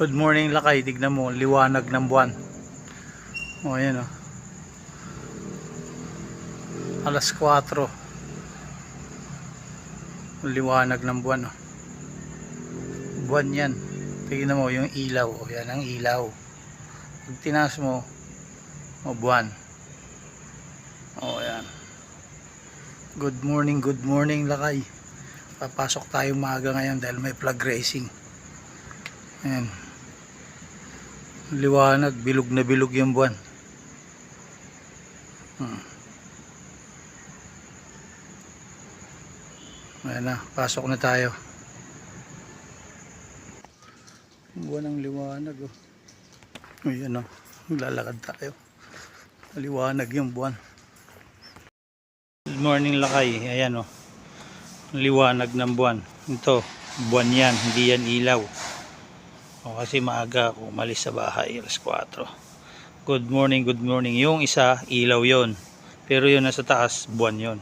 Good morning Lakay, tignan mo, liwanag ng buwan. O ayan o. Alas 4. Liwanag ng buwan o. Buwan yan. Tignan mo yung ilaw. O yan ang ilaw. Pag tinaas mo, o buwan. O yan. Good morning Lakay. Papasok tayo maaga ngayon dahil may flag racing. Ayan. Liwanag, bilog na bilog yung buwan. Ayan na, pasok na tayo. Buwan ng liwanag oh. Ayan o, lalakad tayo. Liwanag yung buwan. Good morning Lakay. Ayan o, liwanag ng buwan. Ito, buwan yan, hindi yan ilaw. O, kasi maaga ako umalis sa bahay, alas 4. Good morning. Yung isa, ilaw yon. Pero yun nasa taas, buwan yon.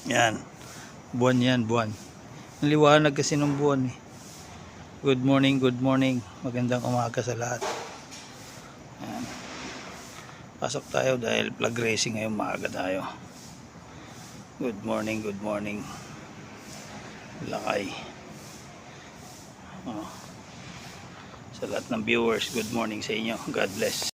Yan. Buwan yan, buwan. Ang liwanag kasi ng buwan eh. Good morning. Magandang umaga sa lahat. Yan. Pasok tayo dahil flag racing ngayon, maaga tayo. Good morning. Lakay. Sa lahat ng viewers, good morning sa inyo. God bless.